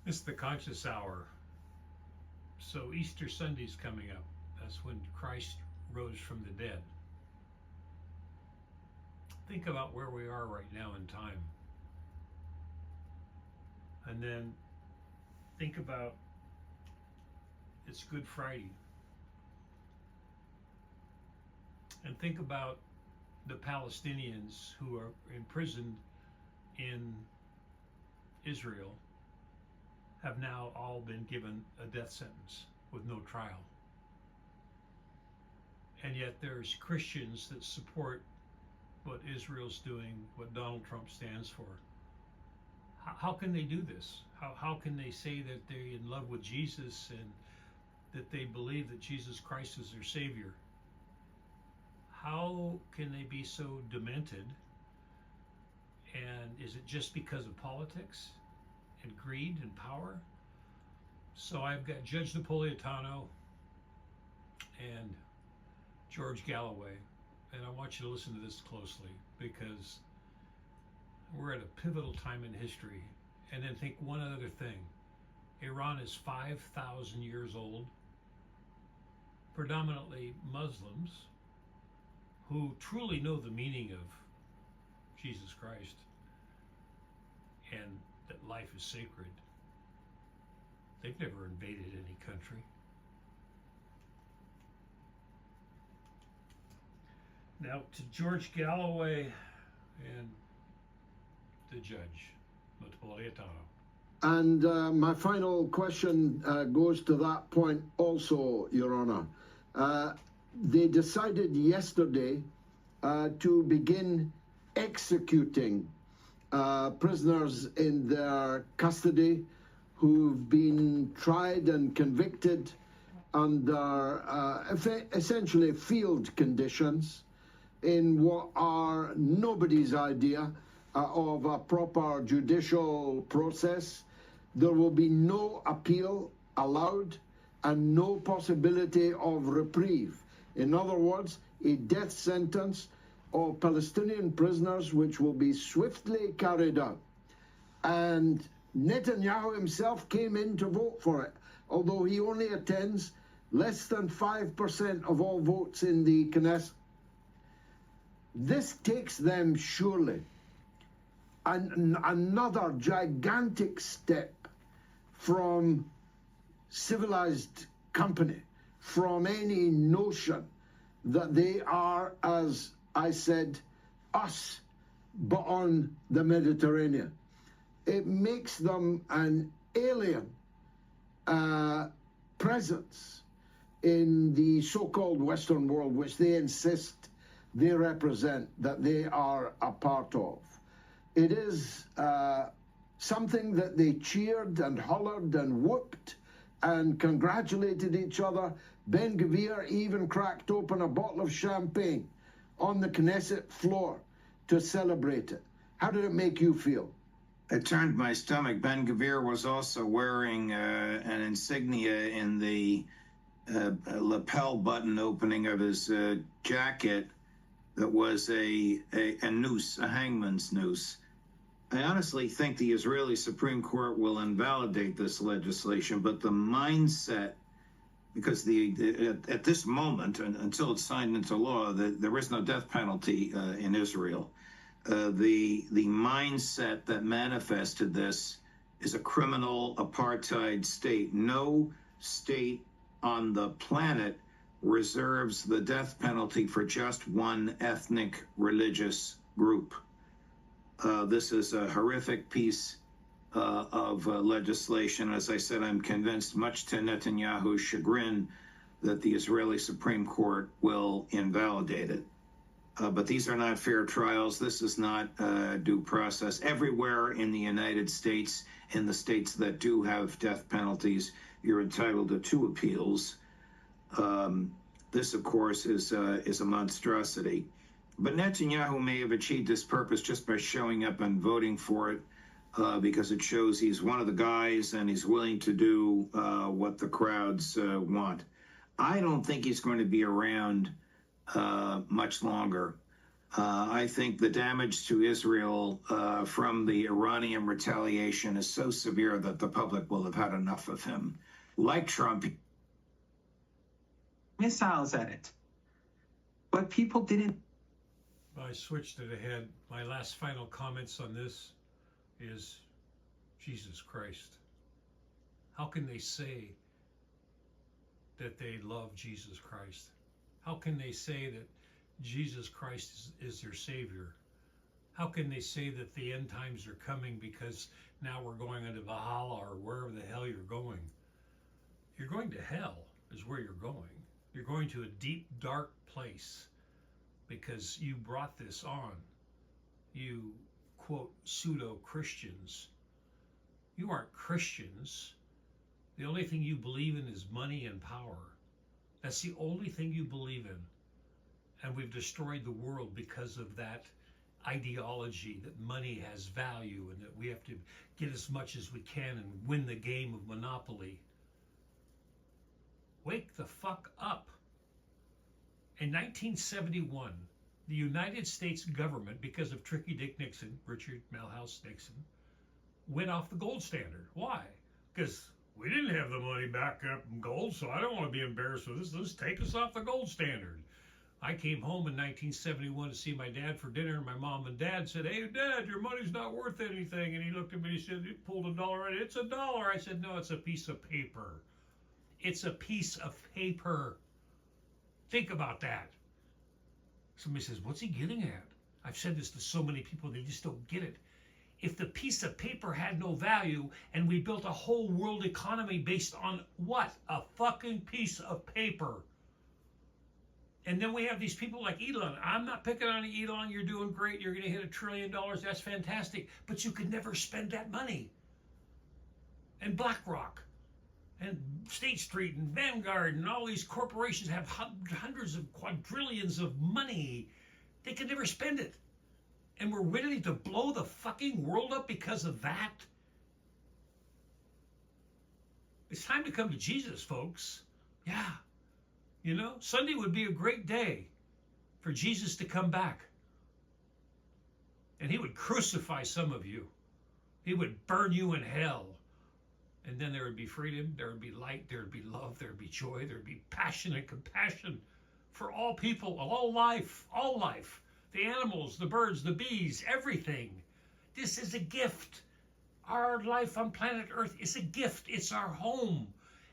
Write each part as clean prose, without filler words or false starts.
It's the conscious hour. So Easter Sunday's coming up. That's when Christ rose from the dead. Think about where we are right now in time. And then think about it's Good Friday. And think about the Palestinians who are imprisoned in Israel have now all been given a death sentence with no trial. And yet there's Christians that support what Israel's doing, what Donald Trump stands for. How can they do this? How can they say that they're in love with Jesus and that they believe that Jesus Christ is their Savior? How can they be so demented? And is it just because of politics and greed and power? So I've got Judge Napolitano and George Galloway, and I want you to listen to this closely because we're at a pivotal time in history. And then think one other thing. Iran is 5,000 years old, predominantly Muslims who truly know the meaning of Jesus Christ and that life is sacred. They've never invaded any country. Now to George Galloway and the judge, Napolitano. And my final question goes to that point also, Your Honor. They decided yesterday to begin executing prisoners in their custody who've been tried and convicted under essentially field conditions in what are nobody's idea of a proper judicial process. There will be no appeal allowed and no possibility of reprieve. In other words, a death sentence of Palestinian prisoners which will be swiftly carried out. And Netanyahu himself came in to vote for it, although he only attends less than 5% of all votes in the Knesset. This takes them surely another gigantic step from civilized company, from any notion that they are, as I said, us, but on the Mediterranean. It makes them an alien presence in the so-called Western world, which they insist they represent, that they are a part of. It is something that they cheered and hollered and whooped and congratulated each other. Ben Gvir even cracked open a bottle of champagne on the Knesset floor to celebrate it. How did it make you feel? It turned my stomach. Ben Gvir was also wearing an insignia in the lapel button opening of his jacket that was a noose, a hangman's noose. I honestly think the Israeli Supreme Court will invalidate this legislation, but the mindset, because at this moment, until it's signed into law, there is no death penalty in Israel. The mindset that manifested this is a criminal apartheid state. No state on the planet reserves the death penalty for just one ethnic religious group. This is a horrific piece of legislation. As I said, I'm convinced, much to Netanyahu's chagrin, that the Israeli Supreme Court will invalidate it. But these are not fair trials. This is not due process. Everywhere in the United States, in the states that do have death penalties, you're entitled to 2 appeals. This, of course, is a monstrosity. But Netanyahu may have achieved this purpose just by showing up and voting for it, because it shows he's one of the guys and he's willing to do what the crowds want. I don't think he's going to be around much longer. I think the damage to Israel from the Iranian retaliation is so severe that the public will have had enough of him. Like Trump, missiles at it. But people didn't. I switched it ahead. My last final comments on this is Jesus Christ. How can they say that they love Jesus Christ? How can they say that Jesus Christ is their Savior? How can they say that the end times are coming because now we're going into Valhalla or wherever the hell you're going? You're going to hell is where you're going. You're going to a deep, dark place because you brought this on. You, quote, pseudo-Christians. You aren't Christians. The only thing you believe in is money and power. That's the only thing you believe in. And we've destroyed the world because of that ideology that money has value and that we have to get as much as we can and win the game of Monopoly. Wake the fuck up. In 1971, the United States government, because of Tricky Dick Nixon, Richard Milhous Nixon, went off the gold standard. Why? Because we didn't have the money back up in gold, so I don't want to be embarrassed with this. Let's take us off the gold standard. I came home in 1971 to see my dad for dinner, and my mom and dad said, "Hey, Dad, your money's not worth anything." And he looked at me and he said, "You pulled $1 out. It's $1." I said, "No, it's a piece of paper. It's a piece of paper." Think about that. Somebody says, "What's he getting at?" I've said this to so many people, they just don't get it. If the piece of paper had no value and we built a whole world economy based on what? A fucking piece of paper. And then we have these people like Elon. I'm not picking on Elon. You're doing great. You're going to hit $1 trillion. That's fantastic. But you could never spend that money. And BlackRock and State Street and Vanguard and all these corporations have hundreds of quadrillions of money. They could never spend it. And we're ready to blow the fucking world up because of that. It's time to come to Jesus, folks. Yeah. You know, Sunday would be a great day for Jesus to come back. And he would crucify some of you. He would burn you in hell. And then there would be freedom, there would be light, there would be love, there would be joy, there would be passion and compassion for all people, all life, all life. The animals, the birds, the bees, everything. This is a gift. Our life on planet Earth is a gift. It's our home.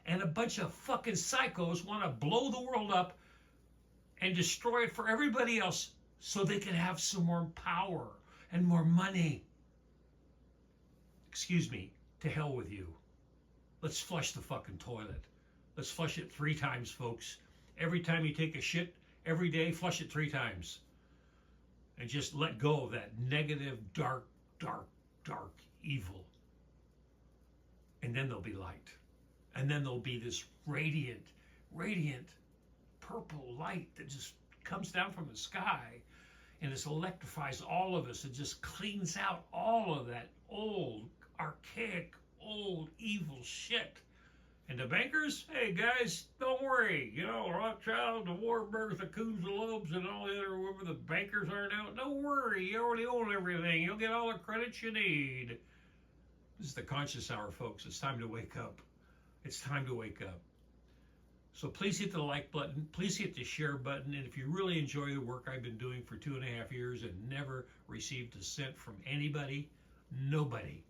And a bunch of fucking psychos want to blow the world up and destroy it for everybody else so they can have some more power and more money. Excuse me, to hell with you. Let's flush the fucking toilet. Let's flush it 3 times, folks. Every time you take a shit, every day, flush it 3 times. And just let go of that negative, dark, dark, dark evil. And then there'll be light. And then there'll be this radiant, radiant purple light that just comes down from the sky and it electrifies all of us. It just cleans out all of that old, archaic, old, evil shit. And the bankers, hey guys, don't worry. You know, Rothschild, the Warburgs, the Coons, the Lobes, and all the other, whoever the bankers are now, don't worry. You already own everything. You'll get all the credit you need. This is the Conscious Hour, folks. It's time to wake up. It's time to wake up. So please hit the like button. Please hit the share button. And if you really enjoy the work I've been doing for 2.5 years and never received a cent from anybody, nobody,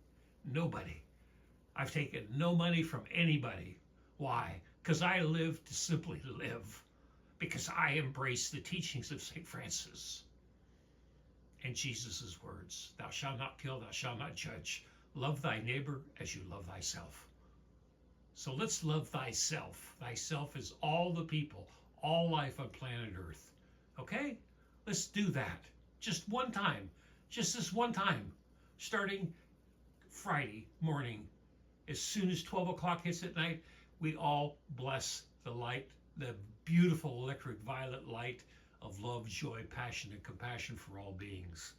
I've taken no money from anybody. Why? Because I live to simply live. Because I embrace the teachings of St. Francis and Jesus' words. Thou shalt not kill, thou shalt not judge. Love thy neighbor as you love thyself. So let's love thyself. Thyself is all the people, all life on planet Earth. Okay? Let's do that. Just one time. Just this one time. Starting Friday morning. As soon as 12 o'clock hits at night, we all bless the light, the beautiful electric violet light of love, joy, passion, and compassion for all beings.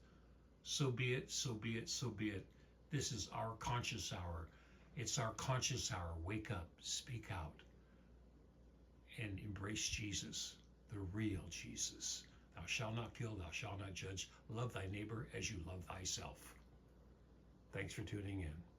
So be it, so be it, so be it. This is our conscious hour. It's our conscious hour. Wake up, speak out, and embrace Jesus, the real Jesus, Thou shalt not kill, thou shalt not judge, love thy neighbor as you love thyself. Thanks for tuning in.